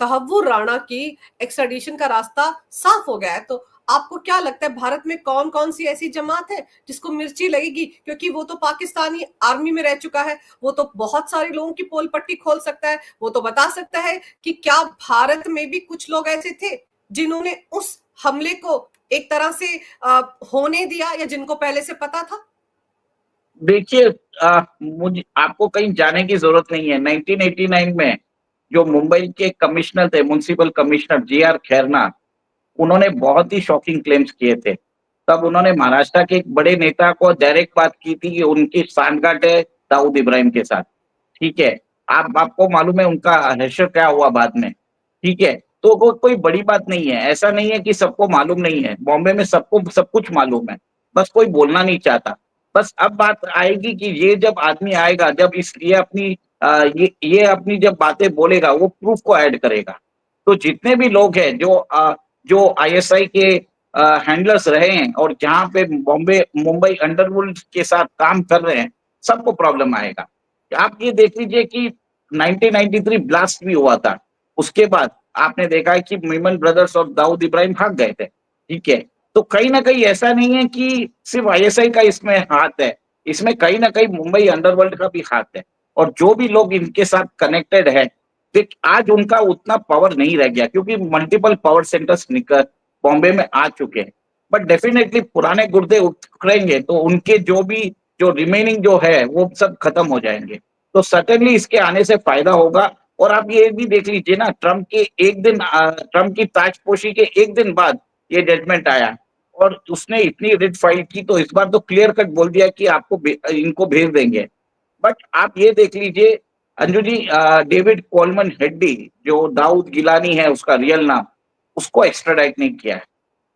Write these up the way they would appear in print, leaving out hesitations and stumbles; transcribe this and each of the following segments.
तहव्वुर राणा की एक्स्ट्राडिशन का रास्ता साफ हो गया है। तो आपको क्या लगता है भारत में कौन कौन सी ऐसी जमात है जिसको मिर्ची लगेगी? क्योंकि वो तो पाकिस्तानी आर्मी में रह चुका है, वो तो बहुत सारे लोगों की पोल पट्टी खोल सकता है, वो तो बता सकता है कि क्या भारत में भी कुछ लोग ऐसे थे जिन्होंने उस हमले को एक तरह से होने दिया, या जिनको पहले से पता था? देखिए, मुझे आपको कहीं जाने की जरूरत नहीं है। 1989 में जो मुंबई के कमिश्नर थे, म्युनिसिपल कमिश्नर J.R. खैरनार, उन्होंने बहुत ही शॉकिंग क्लेम्स किए थे। तब उन्होंने महाराष्ट्र के एक बड़े नेता को डायरेक्ट बात की थी कि उनकी सांठगांठ है दाऊद इब्राहिम के साथ। ठीक है, आपको मालूम है उनका हैशर क्या हुआ बाद में। ठीक है, तो वो कोई बड़ी बात नहीं है। ऐसा नहीं है कि सबको मालूम नहीं है, बॉम्बे में सबको सब कुछ मालूम है, बस कोई बोलना नहीं चाहता। बस अब बात आएगी कि ये जब आदमी आएगा, जब इस ये अपनी ये अपनी जब बातें बोलेगा, वो प्रूफ को ऐड करेगा। तो जितने भी लोग हैं जो आईएसआई के हैंडलर्स रहे हैं और जहाँ पे बॉम्बे मुंबई अंडरवर्ल्ड के साथ काम कर रहे हैं, सबको प्रॉब्लम आएगा। आप ये देख लीजिए कि 1993 ब्लास्ट भी हुआ था। उसके बाद आपने देखा है कि मेमन ब्रदर्स और दाऊद इब्राहिम भाग गए थे। ठीक है, तो कहीं ना कहीं ऐसा नहीं है कि सिर्फ आईएसआई का इसमें हाथ है, इसमें कहीं ना कहीं मुंबई अंडरवर्ल्ड का भी हाथ है। और जो भी लोग इनके साथ कनेक्टेड है, आज उनका उतना पावर नहीं रह गया क्योंकि मल्टीपल पावर सेंटर्स निकल बॉम्बे में आ चुके हैं। बट डेफिनेटली पुराने गुर्दे उखड़ेंगे तो उनके जो रिमेनिंग जो है वो सब खत्म हो जाएंगे। तो सर्टेनली इसके आने से फायदा होगा। और आप ये भी देख लीजिए ना, ट्रम्प की ताजपोशी के एक दिन बाद ये जजमेंट आया और उसने इतनी रिट फाइल की, तो इस बार तो क्लियर कट बोल दिया कि इनको भेज देंगे। बट आप ये देख लीजिए अंजू जी, डेविड कोलमन हेड्डी, जो दाऊद गिलानी है उसका रियल नाम, उसको एक्स्ट्राडाइट नहीं किया है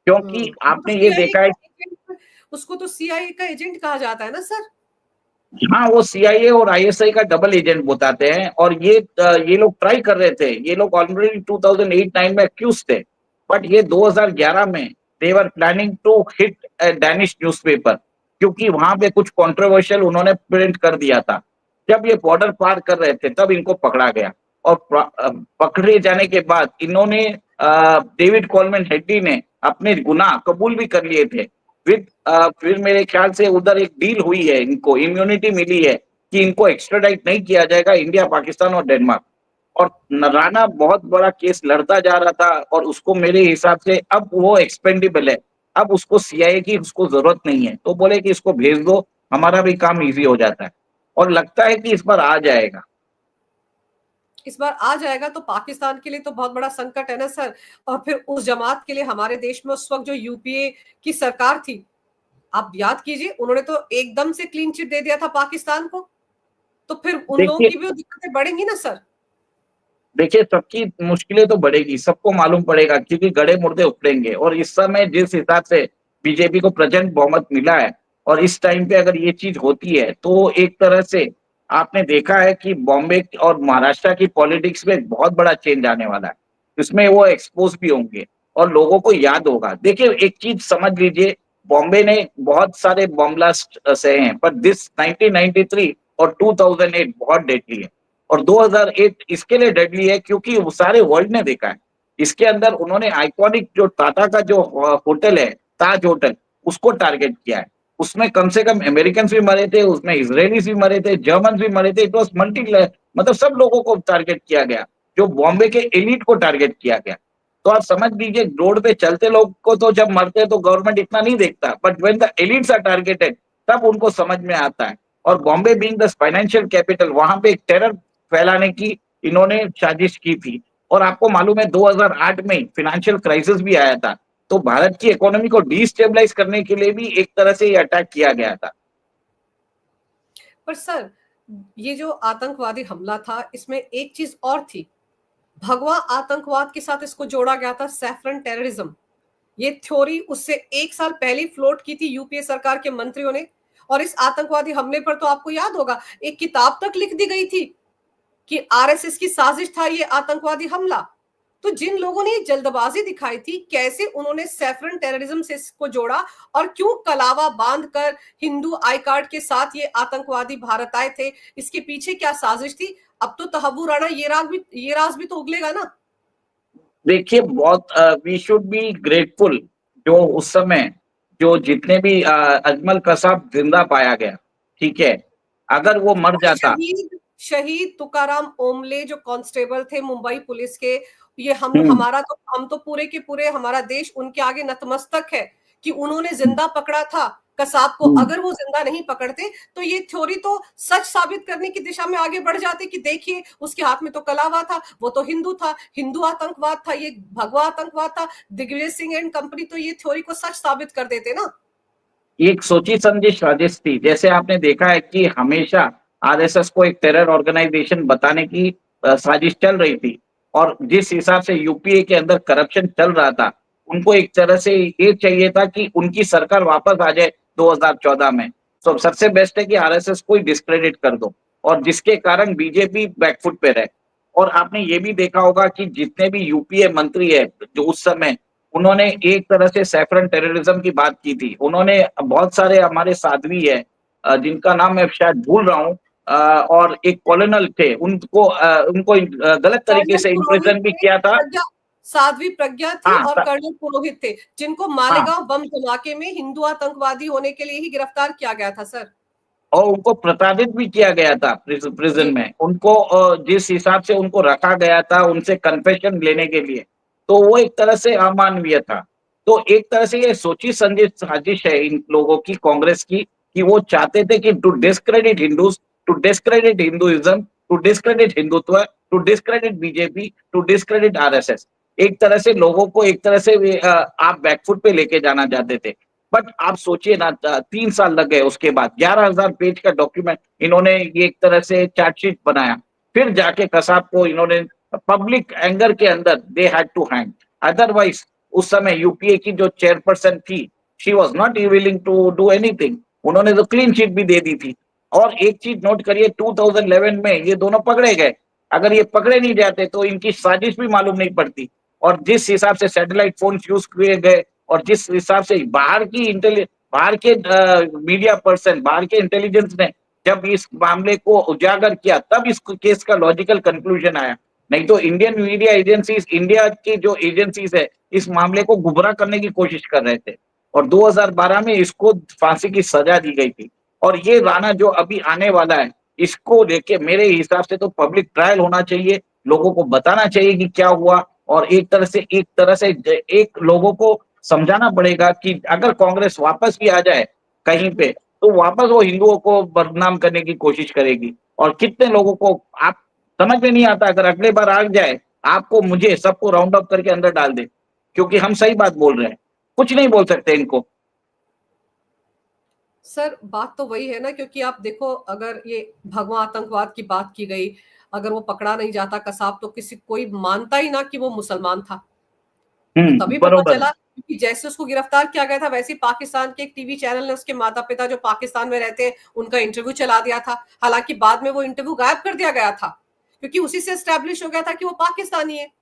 क्योंकि वो तो आपने ये सीआईए देखा का है। एजेंट, उसको तो सीआईए का एजेंट कहा जाता है ना सर? हाँ, वो सीआईए और आईएसआई का डबल एजेंट बताते हैं। और ये लोग ट्राई कर रहे थे, ये लोग ऑलरेडी 2008-9 में अक्यूज थे। बट ये 2011 में they were planning to hit Danish newspaper, क्योंकि वहां पे कुछ कंट्रोवर्शियल उन्होंने प्रिंट कर दिया था। जब ये बॉर्डर पार कर रहे थे तब इनको पकड़ा गया। और पकड़े जाने के बाद इन्होंने डेविड कोलमैन हेड्डी ने अपने गुनाह कबूल भी कर लिए थे। फिर मेरे ख्याल से उधर एक डील हुई है, इनको इम्यूनिटी मिली है कि इनको एक्स्ट्राडाइट नहीं किया जाएगा इंडिया, पाकिस्तान और डेनमार्क। और राणा बहुत बड़ा केस लड़ता जा रहा था और उसको मेरे हिसाब से अब वो एक्सपेंडेबल है। अब उसको सीआईए की उसको जरूरत नहीं है, तो बोले कि इसको भेज दो, हमारा भी काम इजी हो जाता है। और लगता है कि इस बार आ जाएगा। इस बार आ जाएगा तो पाकिस्तान के लिए तो बहुत बड़ा संकट है ना सर। और फिर उस जमात के लिए हमारे देश में उस वक्त जो यूपीए की सरकार थी, आप याद कीजिए, उन्होंने तो एकदम से क्लीन चिट दे दिया था पाकिस्तान को। तो फिर उन लोगों देखिए की भी दिक्कतें बढ़ेंगी ना सर। देखिए सबकी मुश्किलें तो बढ़ेगी, सबको मालूम पड़ेगा क्योंकि गड़े मुर्दे उखड़ेंगे। और इस समय जिस हिसाब से बीजेपी को प्रचंड बहुमत मिला है, और इस टाइम पे अगर ये चीज होती है तो एक तरह से आपने देखा है कि बॉम्बे और महाराष्ट्र की पॉलिटिक्स में बहुत बड़ा चेंज आने वाला है। इसमें वो एक्सपोज भी होंगे और लोगों को याद होगा। देखिए एक चीज समझ लीजिए, बॉम्बे ने बहुत सारे बॉम्ब ब्लास्ट सहे हैं, पर दिस 1993 और 2008 बहुत डेडली है। और 2008 इसके लिए डेडली है क्योंकि वो सारे वर्ल्ड ने देखा है। इसके अंदर उन्होंने आइकॉनिक जो टाटा का जो होटल है, ताज होटल, उसको टारगेट किया है। उसमें कम से कम अमेरिकन भी मरे थे, उसमें इसराइलीज भी मरे थे, जर्मन भी मरे थे। इट वॉज मल्टी, मतलब सब लोगों को टारगेट किया गया, जो बॉम्बे के एलिट को टारगेट किया गया। तो आप समझ लीजिए, रोड पे चलते लोग को तो जब मरते हैं तो गवर्नमेंट इतना नहीं देखता, but when the elites are targeted तब उनको समझ में आता है। और Bombay being the financial capital, वहां पे एक टेरर फैलाने की इन्होंने साजिश की थी। और आपको मालूम है 2008 में फाइनेंशियल क्राइसिस भी आया था, तो भारत की इकोनॉमी को डिस्टेबलाइज करने के लिए भी एक तरह से ये अटैक किया गया था। पर सर, ये जो आतंकवादी हमला था, इसमें एक चीज और थी। भगवा आतंकवाद के साथ इसको जोड़ा गया था, सैफरन टेररिज्म। ये थ्योरी उससे एक साल पहले फ्लोट की थी यूपीए सरकार के मंत्रियों ने। और इस आतंकवादी हमले पर तो आपको याद होगा, एक किताब तक लिख दी गई थी कि आरएसएस की साजिश था ये आतंकवादी हमला। तो जिन लोगों ने जल्दबाजी दिखाई थी, कैसे उन्होंने सैफरन टेररिज्म से इसको जोड़ा, और क्यों कलावा बांधकर हिंदू आई कार्ड के साथ ये आतंकवादी भारत आए थे, इसके पीछे क्या साजिश थी? अब तो तहव्वुर राणा ये राज भी तो उगलेगा ना। देखिए बहुत वी शुड बी ग्रेटफुल जो उस समय जो जितने भी अजमल कसाब जिंदा पाया गया, ठीक है? अगर वो मर और जाता। शहीद तुकाराम ओमले जो कांस्टेबल थे मुंबई पुलिस के, ये हम्म। हम तो पूरे के पूरे हमारा देश उनके आगे नतमस्तक है कि उन्होंने जिंदा पकड़ा था कसाब को। हम्म। अगर वो जिंदा नहीं पकड़ते तो ये थ्योरी तो सच साबित करने की दिशा में आगे बढ़ जाती कि देखिए उसके हाथ में तो कलावा था, वो तो हिंदू था, हिंदू आतंकवाद था, ये भगवा आतंकवाद था। दिग्विजय सिंह एंड कंपनी तो ये थ्योरी को सच साबित कर देते ना। ये एक सोची समझी साजिश थी। जैसे आपने देखा है कि हमेशा आरएसएस को एक टेरर ऑर्गेनाइजेशन बताने की साजिश चल रही थी, और जिस हिसाब से यूपीए के अंदर करप्शन चल रहा था, उनको एक तरह से ये चाहिए था कि उनकी सरकार वापस आ जाए 2014 में। तो सबसे बेस्ट है कि आरएसएस को ही डिस्क्रेडिट कर दो, और जिसके कारण बीजेपी बैकफुट पे रहे। और आपने ये भी देखा होगा कि जितने भी यूपीए मंत्री है जो उस समय, उन्होंने एक तरह से सैफरन टेररिज्म की बात की थी। उन्होंने बहुत सारे हमारे साध्वी है जिनका नाम मैं शायद भूल रहा हूँ, और एक कॉलोनल थे, उनको गलत तरीके कर्नल से पुरोहित इम्प्रिजन भी थे, किया था। साध्वी प्रज्ञा थी हाँ और कर्नल पुरोहित थे, जिनको हाँ। मालेगांव बम धमाके में हिंदू आतंकवादी होने के लिए ही गिरफ्तार किया गया था सर। और उनको प्रताड़ित भी किया गया था प्रिजन जी। में। उनको जिस हिसाब से उनको रखा गया था उनसे कन्फेशन लेने के लिए, तो वो एक तरह से अमानवीय था। तो एक तरह से ये सोची समझी साजिश है इन लोगों की, कांग्रेस की, कि वो चाहते थे कि to discredit Hindus, to discredit Hinduism, to discredit Hindutva, to discredit BJP, to discredit RSS. एक तरह से लोगों को एक तरह से आप बैकफुट पे लेके जाना चाहते थे। बट आप सोचिए ना, 3 साल लग गए, उसके बाद 11,000 पेज का डॉक्यूमेंट इन्होंने ये एक तरह से चार्जशीट बनाया, फिर जाके कसाब को इन्होंने पब्लिक एंगर के अंदर they had to hang. Otherwise उस समय यूपीए की जो चेयरपर्सन थी, she was not willing to do anything. उन्होंने तो क्लीन शीट भी दे दी थी। और एक चीज नोट करिए, 2011 में ये दोनों पकड़े गए। अगर ये पकड़े नहीं जाते तो इनकी साजिश भी मालूम नहीं पड़ती। और जिस हिसाब से सैटेलाइट फोन यूज किए गए, और जिस हिसाब से बाहर के मीडिया पर्सन, बाहर के इंटेलिजेंस ने जब इस मामले को उजागर किया, तब इस केस का लॉजिकल कंक्लूजन आया। नहीं तो इंडियन मीडिया एजेंसीज, इंडिया की जो एजेंसीज है, इस मामले को गुमराह करने की कोशिश कर रहे थे। और 2012 में इसको फांसी की सजा दी गई थी। और ये राणा जो अभी आने वाला है, इसको लेके मेरे हिसाब से तो पब्लिक ट्रायल होना चाहिए, लोगों को बताना चाहिए कि क्या हुआ। और एक तरह से एक लोगों को समझाना पड़ेगा कि अगर कांग्रेस वापस भी आ जाए कहीं पे, तो वापस वो हिंदुओं को बदनाम करने की कोशिश करेगी। और कितने लोगों को आप समझ में नहीं आता, अगर अगले बार आ जाए, आपको मुझे सबको राउंड अप करके अंदर डाल दे, क्योंकि हम सही बात बोल रहे हैं, कुछ नहीं बोल सकते इनको। सर बात तो वही है ना, क्योंकि आप देखो अगर ये भगवा आतंकवाद की बात की गई, अगर वो पकड़ा नहीं जाता कसाब तो किसी कोई मानता ही ना कि वो मुसलमान था। तो तभी पता बरोबर। चला कि जैसे उसको गिरफ्तार किया गया था वैसे ही पाकिस्तान के एक टीवी चैनल ने उसके माता पिता जो पाकिस्तान में रहते हैं उनका इंटरव्यू चला दिया था। हालांकि बाद में वो इंटरव्यू गायब कर दिया गया था, क्योंकि उसी से एस्टेब्लिश हो गया था कि वो पाकिस्तानी है।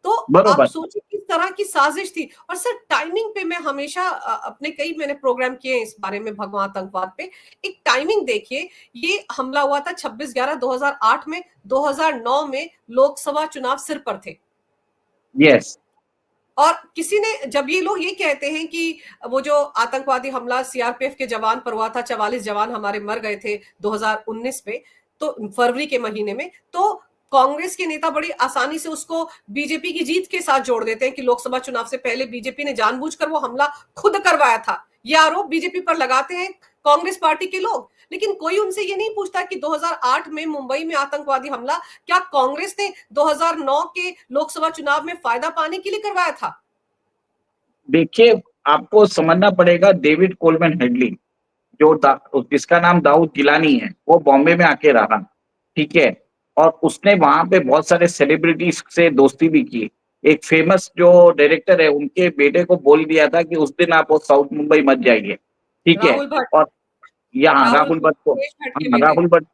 तो आप बरोबर। सोचिए किस तरह की साजिश थी। और सर टाइमिंग पे मैं हमेशा अपने कई मैंने प्रोग्राम किए हैं इस बारे में भगवा आतंकवाद पे। एक टाइमिंग देखिए, ये हमला हुआ था 26/11/2008 में। 2009 में लोकसभा चुनाव सिर पर थे। यस। और किसी ने जब ये लोग ये कहते हैं कि वो जो आतंकवादी हमला सीआरपीएफ के जवान पर हुआ था, 44 जवान हमारे मर गए थे 2019 में, तो फरवरी के महीने में, तो कांग्रेस के नेता बड़ी आसानी से उसको बीजेपी की जीत के साथ जोड़ देते हैं कि लोकसभा चुनाव से पहले बीजेपी ने जानबूझकर वो हमला खुद करवाया था। ये आरोप बीजेपी पर लगाते हैं कांग्रेस पार्टी के लोग। लेकिन कोई उनसे ये नहीं पूछता कि 2008 में मुंबई में आतंकवादी हमला क्या कांग्रेस ने 2009 के लोकसभा चुनाव में फायदा पाने के लिए करवाया था? देखिए, आपको समझना पड़ेगा, डेविड कोलमैन हेडली, जिसका नाम दाऊद गिलानी है, वो बॉम्बे में आके रहा, ठीक है? और उसने वहां पे बहुत सारे सेलिब्रिटीज से दोस्ती भी की। एक फेमस जो डायरेक्टर है, उनके बेटे को बोल दिया था कि उस दिन आप वो साउथ मुंबई मत जाइए, ठीक है? राहुल भट्ट। और यहाँ राहुल राहुल भट्ट को, महेश भट्ट के हाँ बेटे। राहुल भट्ट,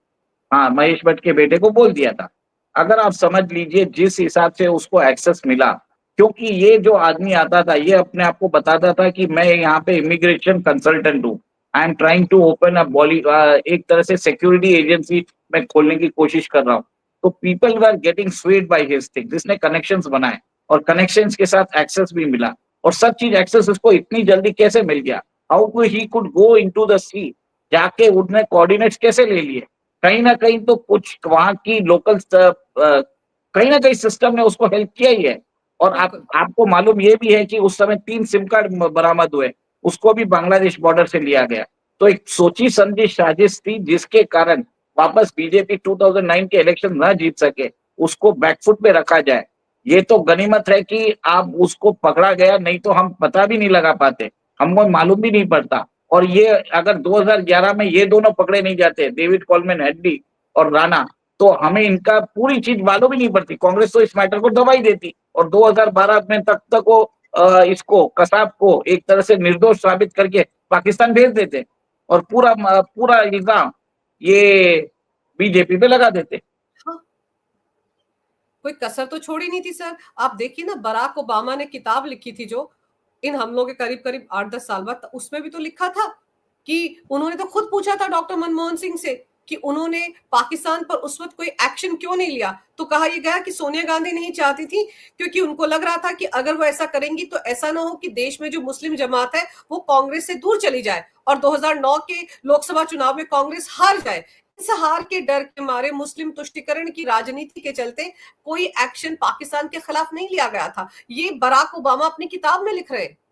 हाँ महेश भट्ट के बेटे को बोल दिया था। अगर आप समझ लीजिए जिस हिसाब से उसको एक्सेस मिला, क्योंकि ये जो आदमी आता था, ये अपने आप को बताता था कि मैं यहाँ पे इमिग्रेशन कंसल्टेंट हूँ, I am trying to open a एक तरह से सिक्योरिटी एजेंसी मैं खोलने की कोशिश कर रहा हूँ। तो people were getting swayed by his thing, जिसने कनेक्शंस बनाए। और कनेक्शंस के साथ एक्सेस भी मिला और सब चीज एक्सेस उसको इतनी जल्दी कैसे मिल गया? How he could go into the sea, जाके उन्होंने कोऑर्डिनेट्स कैसे ले लिए? कहीं ना कहीं तो कुछ वहां की लोकल कहीं ना कहीं सिस्टम ने उसको हेल्प किया ही है। और बिल्कुल। आपको मालूम ये भी है कि उस समय 3 सिम कार्ड बरामद हुए, उसको भी बांग्लादेश बॉर्डर से लिया गया। तो एक सोची समझी साजिश थी जिसके कारण वापस बीजेपी 2009 के इलेक्शन न जीत सके, उसको बैकफुट पे रखा जाए। ये तो गनीमत है कि आप उसको पकड़ा गया, नहीं तो हम पता भी नहीं लगा पाते, हमको मालूम भी नहीं पड़ता। और ये अगर 2011 में ये दोनों पकड़े नहीं जाते, डेविड कॉलमैन हेडली और राणा, तो हमें इनका पूरी चीज मालूम ही नहीं पड़ती। कांग्रेस तो इस मैटर को दबा ही देती और 2012 में तक वो इसको कसाब को एक तरह से निर्दोष साबित करके पाकिस्तान भेज देते और पूरा पूरा इल्जाम ये बीजेपी पे लगा देते। हाँ, कोई कसर तो छोड़ी नहीं थी सर। आप देखिए ना, बराक ओबामा ने किताब लिखी थी जो इन हमलों के करीब करीब 8-10 साल बाद, उसमें भी तो लिखा था कि उन्होंने तो खुद पूछा था डॉक्टर मनमोहन सिंह से कि उन्होंने पाकिस्तान पर उस वक्त कोई एक्शन क्यों नहीं लिया। तो कहा यह गया कि सोनिया गांधी नहीं चाहती थी, क्योंकि उनको लग रहा था कि अगर वो ऐसा करेंगी तो ऐसा ना हो कि देश में जो मुस्लिम जमात है वो कांग्रेस से दूर चली जाए और 2009 के लोकसभा चुनाव में कांग्रेस हार जाए। इस हार के डर के मारे, मुस्लिम तुष्टिकरण की राजनीति के चलते कोई एक्शन पाकिस्तान के खिलाफ नहीं लिया गया था। ये बराक ओबामा अपनी किताब में लिख रहे हैं।